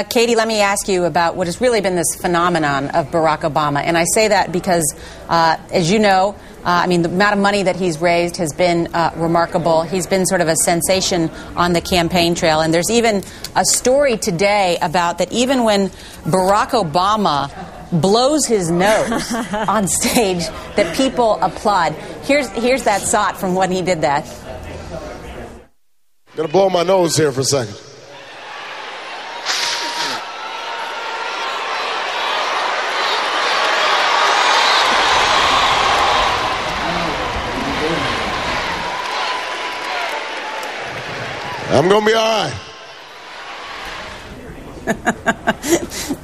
Katie, let me ask you about what has really been this phenomenon of Barack Obama. And I say that because, as you know, the amount of money that he's raised has been remarkable. He's been sort of a sensation on the campaign trail. And there's even a story today about that even when Barack Obama blows his nose on stage, that people applaud. Here's that shot from when he did that. I'm going to blow my nose here for a second. I'm going to be all right.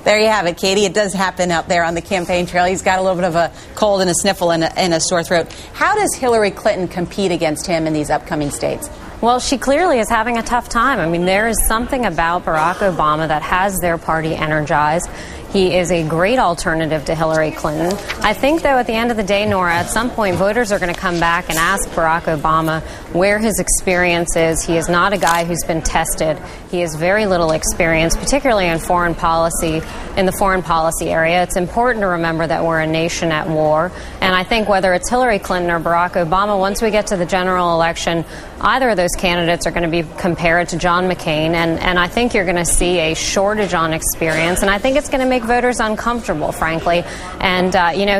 There you have it, Katie. It does happen out there on the campaign trail. He's got a little bit of a cold and a sniffle and a sore throat. How does Hillary Clinton compete against him in these upcoming states? Well, she clearly is having a tough time. I mean, there is something about Barack Obama that has their party energized. He is a great alternative to Hillary Clinton. I think, though, at the end of the day, Norah, at some point, voters are going to come back and ask Barack Obama where his experience is. He is not a guy who's been tested. He has very little experience, particularly in foreign policy, in the foreign policy area. It's important to remember that we're a nation at war. And I think whether it's Hillary Clinton or Barack Obama, once we get to the general election, either of those candidates are going to be compared to John McCain. And I think you're going to see a shortage on experience. And I think it's going to make voters uncomfortable, frankly. And,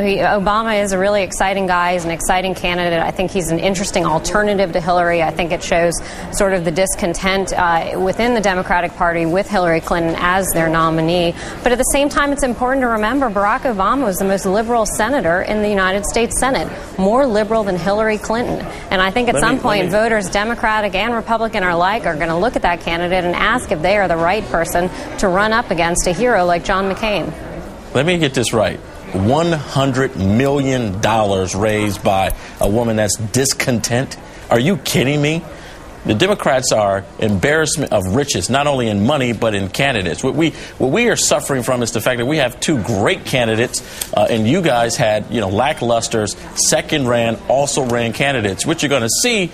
Obama is a really exciting guy. He's an exciting candidate. I think he's an interesting alternative to Hillary. I think it shows sort of the discontent within the Democratic Party with Hillary Clinton as their nominee. But at the same time, it's important to remember Barack Obama was the most liberal senator in the United States Senate, more liberal than Hillary Clinton. And I think at some point, voters, Democratic and Republican alike, are going to look at that candidate and ask if they are the right person to run up against a hero like John McCain. Let me get this right. $100 million raised by a woman that's discontent? Are you kidding me? The Democrats are embarrassment of riches, not only in money, but in candidates. What we are suffering from is the fact that we have two great candidates, and you guys had, lacklusters, also ran candidates. What you're going to see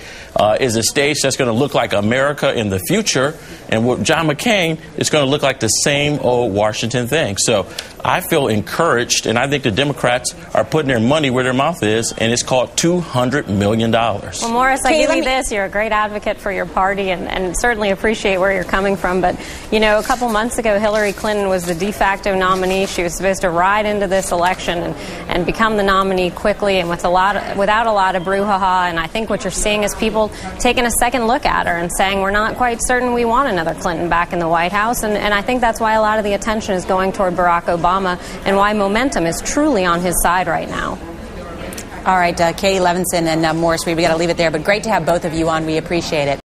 is a stage that's going to look like America in the future, and what John McCain is going to look like the same old Washington thing. So I feel encouraged, and I think the Democrats are putting their money where their mouth is, and it's called $200 million. Well, Morris, I give you this. You're a great advocate for your party and certainly appreciate where you're coming from. But, a couple months ago, Hillary Clinton was the de facto nominee. She was supposed to ride into this election and become the nominee quickly and without a lot of brouhaha. And I think what you're seeing is people taking a second look at her and saying, we're not quite certain we want another Clinton back in the White House. And I think that's why a lot of the attention is going toward Barack Obama and why momentum is truly on his side right now. All right, Katie Levinson and Morris Reed, we got to leave it there. But great to have both of you on. We appreciate it.